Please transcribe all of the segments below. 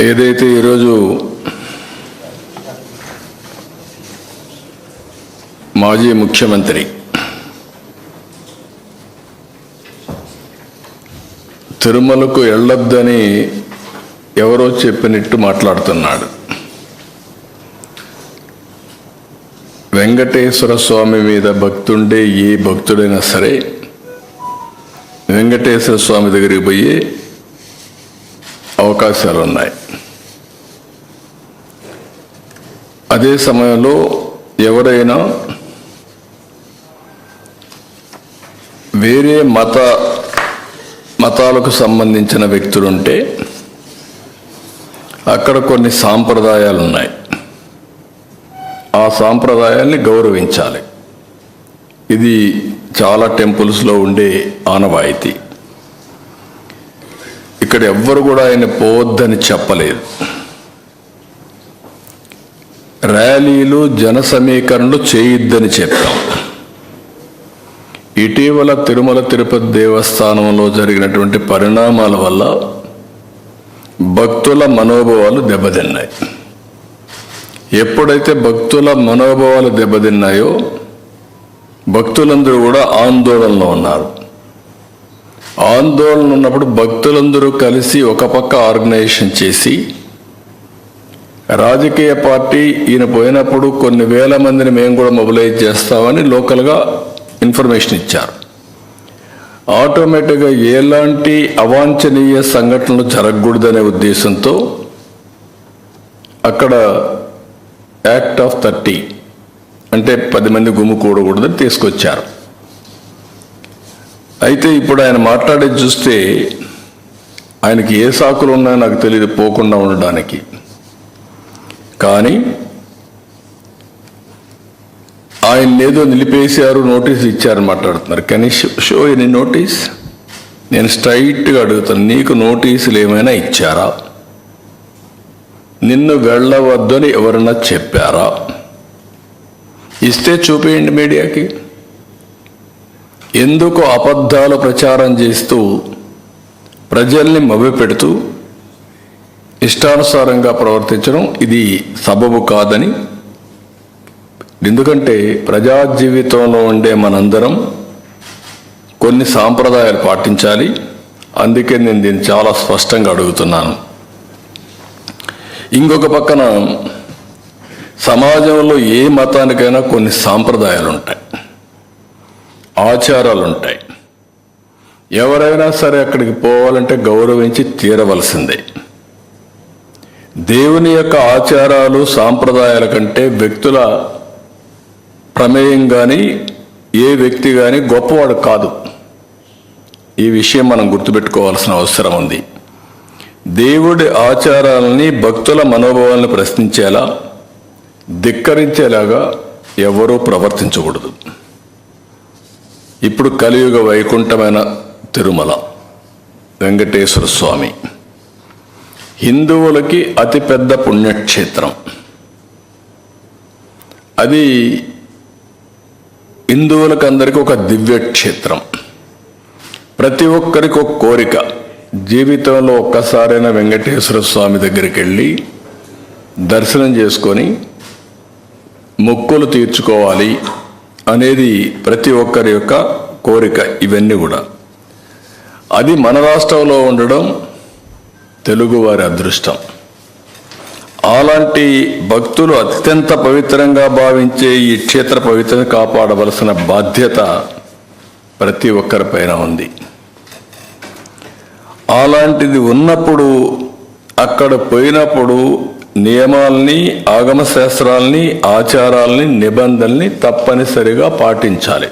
ఏదైతే ఈరోజు మాజీ ముఖ్యమంత్రి తిరుమలకు వెళ్ళొద్దని ఎవరో చెప్పినట్టు మాట్లాడుతున్నాడు. వెంకటేశ్వర స్వామి మీద భక్తుండే ఏ భక్తుడైనా సరే వెంకటేశ్వర స్వామి దగ్గరికి పోయే అవకాశాలు ఉన్నాయి. అదే సమయంలో ఎవరైనా వేరే మతాలకు సంబంధించిన వ్యక్తులుంటే అక్కడ కొన్ని సాంప్రదాయాలు ఉన్నాయి. ఆ సాంప్రదాయాల్ని గౌరవించాలి. ఇది చాలా టెంపుల్స్లో ఉండే ఆనవాయితీ. ఇక్కడ ఎవ్వరు కూడా ఆయన పోవద్దని చెప్పలేదు. ర్యాలీలు జన సమీకరణలు చేయొద్దని చెప్పాం. ఇటీవల తిరుమల తిరుపతి దేవస్థానంలో జరిగినటువంటి పరిణామాల వల్ల భక్తుల మనోభావాలు దెబ్బతిన్నాయి. ఎప్పుడైతే భక్తుల మనోభావాలు దెబ్బతిన్నాయో భక్తులందరూ కూడా ఆందోళనలో ఉన్నారు. ఆందోళన ఉన్నప్పుడు భక్తులందరూ కలిసి ఒక పక్క ఆర్గనైజేషన్ చేసి రాజకీయ పార్టీ ఈయన పోయినప్పుడు కొన్ని వేల మందిని మేము కూడా మొబిలైజ్ చేస్తామని లోకల్గా ఇన్ఫర్మేషన్ ఇచ్చారు. ఆటోమేటిక్గా ఎలాంటి అవాంఛనీయ సంఘటనలు జరగకూడదనే ఉద్దేశంతో అక్కడ యాక్ట్ ఆఫ్ 30 అంటే 10 మంది గుమ్ముకూడకూడదని తీసుకొచ్చారు. అయితే ఇప్పుడు ఆయన మాట్లాడేది చూస్తే ఆయనకి ఏ సాకులు ఉన్నాయో నాకు తెలియదు పోకుండా ఉండడానికి. కానీ ఆయన ఏదో నిలిపేశారు, నోటీస్ ఇచ్చారని మాట్లాడుతున్నారు. కానీ షో ఎనీ నోటీస్? నేను స్ట్రైట్గా అడుగుతాను, నీకు నోటీసులు ఏమైనా ఇచ్చారా? నిన్ను వెళ్ళవద్దని ఎవరన్నా చెప్పారా? ఇస్తే చూపేయండి మీడియాకి. ఎందుకు అబద్ధాలు ప్రచారం చేస్తూ ప్రజల్ని మభ్యపెడుతూ ఇష్టానుసారంగా ప్రవర్తించడం ఇది సబబు కాదని. ఎందుకంటే ప్రజా జీవితంలో ఉండే మనందరం కొన్ని సాంప్రదాయాలు పాటించాలి. అందుకే నేను దీన్ని చాలా స్పష్టంగా అడుగుతున్నాను. ఇంకొక పక్కన సమాజంలో ఏ మతానికైనా కొన్ని సాంప్రదాయాలు ఉంటాయి, ఆచారాలు ఉంటాయి. ఎవరైనా సరే అక్కడికి పోవాలంటే గౌరవించి తీరవలసిందే. దేవుని యొక్క ఆచారాలు సాంప్రదాయాల కంటే వ్యక్తుల ప్రమేయం కానీ ఏ వ్యక్తి కానీ గొప్పవాడు కాదు. ఈ విషయం మనం గుర్తుపెట్టుకోవాల్సిన అవసరం ఉంది. దేవుడి ఆచారాలని భక్తుల మనోభావాలను ప్రశ్నించేలా ధిక్కరించేలాగా ఎవరూ ప్రవర్తించకూడదు. ఇప్పుడు కలియుగ వైకుంఠమైన తిరుమల వెంకటేశ్వర స్వామి హిందువులకి అతిపెద్ద పుణ్యక్షేత్రం. అది హిందువులకు అందరికీ ఒక దివ్యక్షేత్రం. ప్రతి ఒక్కరికి ఒక కోరిక, జీవితంలో ఒక్కసారైనా వెంకటేశ్వర స్వామి దగ్గరికి వెళ్ళి దర్శనం చేసుకొని మొక్కులు తీర్చుకోవాలి అనేది ప్రతి ఒక్కరి యొక్క కోరిక. ఇవన్నీ కూడా అది మన రాష్ట్రంలో ఉండడం తెలుగువారి అదృష్టం. అలాంటి భక్తులు అత్యంత పవిత్రంగా భావించే ఈ క్షేత్ర పవిత్రత కాపాడవలసిన బాధ్యత ప్రతి ఒక్కరిపైన ఉంది. అలాంటిది ఉన్నప్పుడు అక్కడ పోయినప్పుడు నియమాల్ని, ఆగమ శాస్త్రాల్ని, ఆచారాల్ని, నిబంధనల్ని తప్పనిసరిగా పాటించాలి.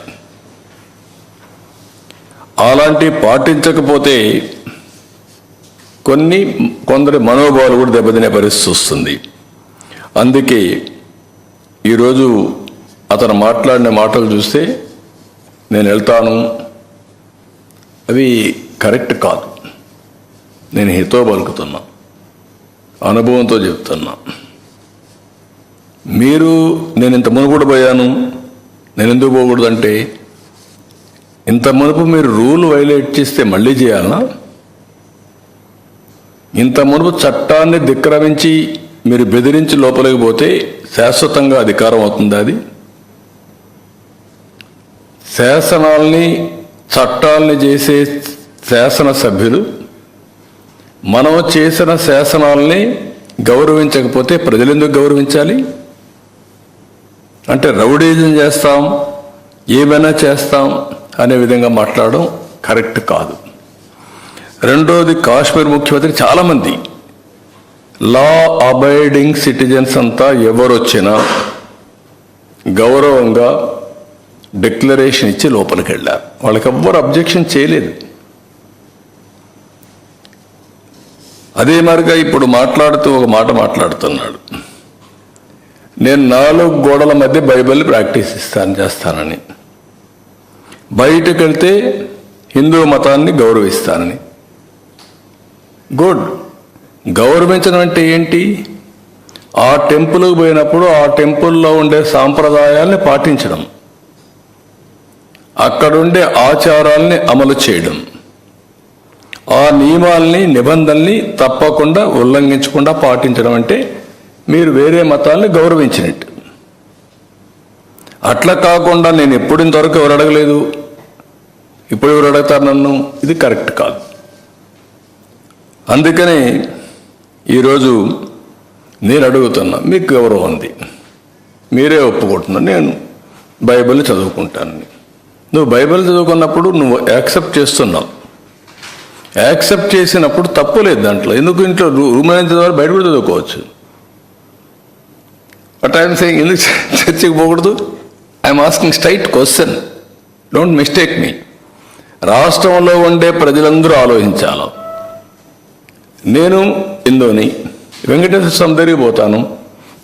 అలాంటి పాటించకపోతే కొందరి మనోభావాలు కూడా దెబ్బతినే పరిస్థితి వస్తుంది. అందుకే ఈరోజు అతను మాట్లాడిన మాటలు చూస్తే నేను వెళ్తాను, అవి కరెక్ట్ కాదు. నేను హితో పలుకుతున్నా, అనుభవంతో చెప్తున్నా. నేను ఇంత మునుపు పోయాను, నేను ఎందుకు పోకూడదంటే ఇంత మునుపు మీరు రూల్ వైలేట్ చేస్తే మళ్ళీ చేయాలనా? ఇంత మునుపు చట్టాన్ని ధిక్కరించి మీరు బెదిరించి లోపలికి పోతే శాశ్వతంగా అధికారం అవుతుంది. అది శాసనాల్ని చట్టాలని చేసే శాసనసభ్యులు మనం చేసిన శాసనాల్ని గౌరవించకపోతే ప్రజలు ఎందుకు గౌరవించాలి? అంటే రౌడీజం చేస్తాం, ఏమైనా చేస్తాం అనే విధంగా మాట్లాడడం కరెక్ట్ కాదు. రెండోది, కాశ్మీర్ ముఖ్యమంత్రి చాలామంది లా అబైడింగ్ సిటిజన్స్ అంతా ఎవరొచ్చినా గౌరవంగా డిక్లరేషన్ ఇచ్చి లోపలికి వెళ్ళారు. వాళ్ళకి ఎవ్వరు అబ్జెక్షన్ చేయలేదు. అదే మరిగా ఇప్పుడు మాట్లాడుతూ ఒక మాట మాట్లాడుతున్నాడు, నేను 4 గోడల మధ్య బైబిల్ ప్రాక్టీస్ చేస్తానని, బయటకు వెళ్తే హిందూ మతాన్ని గౌరవిస్తానని. గుడ్. గౌరవించడం అంటే ఏంటి? ఆ టెంపుల్కి పోయినప్పుడు ఆ టెంపుల్లో ఉండే సాంప్రదాయాల్ని పాటించడం, అక్కడుండే ఆచారాల్ని అమలు చేయడం, ఆ నియమాల్ని నిబంధనల్ని తప్పకుండా ఉల్లంఘించకుండా పాటించడం అంటే మీరు వేరే మతాల్ని గౌరవించినట్టు. అట్లా కాకుండా నేను ఎప్పుడు ఇంతవరకు ఎవరు అడగలేదు, ఇప్పుడు ఎవరు అడుగుతారు నన్ను, ఇది కరెక్ట్ కాదు. అందుకని ఈరోజు నేను అడుగుతున్నా, మీకు గౌరవం ఉంది, మీరే ఒప్పుకుంటున్నా నేను బైబిల్ చదువుకుంటానని. నువ్వు బైబిల్ చదువుకున్నప్పుడు నువ్వు యాక్సెప్ట్ చేస్తున్నావు. యాక్సెప్ట్ చేసినప్పుడు తప్పు లేదు దాంట్లో. ఎందుకు ఇంట్లో రూమ్ అయిన చదవాలి, బయట కూడా చదువుకోవచ్చు. బట్ ఐఎమ్ సేయింగ్ ఎందుకు చర్చికి పోకూడదు? I'm asking straight question, don't mistake me. రాష్ట్రంలో ఉండే ప్రజలందరూ ఆలోచించాలి. నేను హిందూని, వెంకటేశ్వర స్వామి దగ్గరికి పోతాను,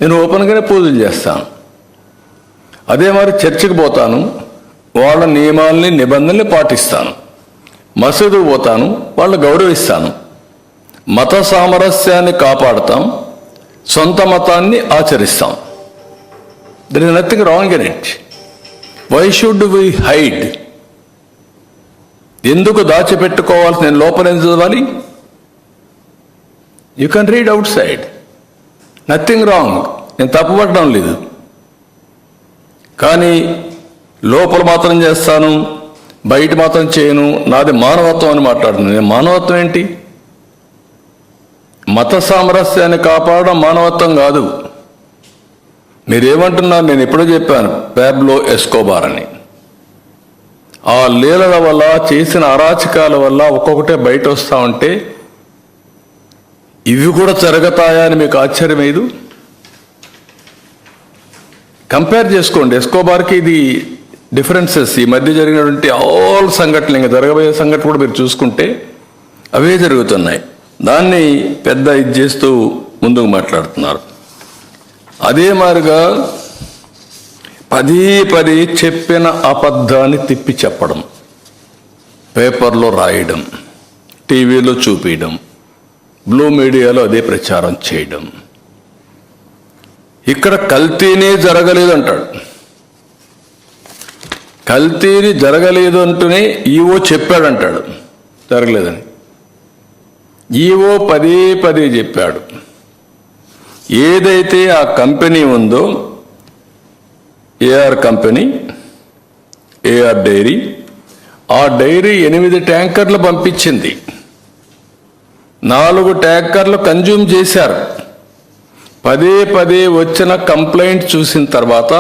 నేను ఓపెన్గానే పూజలు చేస్తాను. అదే మరి చర్చికి పోతాను, వాళ్ళ నియమాల్ని నిబంధనల్ని పాటిస్తాను. మసీదుకు పోతాను, వాళ్ళు గౌరవిస్తాను. మత సామరస్యాన్ని కాపాడుతాం, సొంత మతాన్ని ఆచరిస్తాం. There is nothing wrong in it. Why should we hide? ఎందుకు దాచిపెట్టుకోవాలి? నేను లోపల ఏం చదవాలి? You can read outside, nothing wrong. నేను తప్పుపట్టడం లేదు. కానీ లోపల మాత్రం చేస్తాను, బయట మాత్రం చేయను, నాది మానవత్వం అని మాట్లాడుతున్నాను. నేను మానవత్వం ఏంటి? మత సామరస్యాన్ని కాపాడడం మానవత్వం కాదు. మీరేమంటున్నారు? నేను ఎప్పుడో చెప్పాను, పాబ్లో ఎస్కోబార్ అని. ఆ లీలల వల్ల, చేసిన అరాచకాల వల్ల ఒక్కొక్కటే బయట వస్తూ ఉంటే ఇవి కూడా జరుగుతాయా అని మీకు ఆశ్చర్యం లేదు? కంపేర్ చేసుకోండి. ఎస్కోబార్కి ఇది డిఫరెన్సెస్ ఈ మధ్య జరిగినటువంటి ఆల్ సంఘటనలు, ఇంకా జరగబోయే సంఘటన కూడా మీరు చూసుకుంటే అవే జరుగుతున్నాయి. దాన్ని పెద్ద ఇది చేస్తూ ముందుకు మాట్లాడుతున్నారు. అదే మాదిరిగా పదే చెప్పిన అబద్ధాన్ని తిప్పి చెప్పడం, పేపర్లో రాయడం, టీవీలో చూపించడం, బ్లూ మీడియాలో అదే ప్రచారం చేయడం. ఇక్కడ కల్తీనే జరగలేదు అంటాడు. కల్తీని జరగలేదు అంటూనే ఈవో చెప్పాడంటాడు జరగలేదని. ఈవో పదే చెప్పాడు. ఏదైతే ఆ కంపెనీ ఉందో, ఏఆర్ కంపెనీ, ఏఆర్ డైరీ, ఆ డైరీ 8 ట్యాంకర్లు పంపించింది. 4 ట్యాంకర్లు కన్జ్యూమ్ చేశారు. పదే వచ్చిన కంప్లైంట్ చూసిన తర్వాత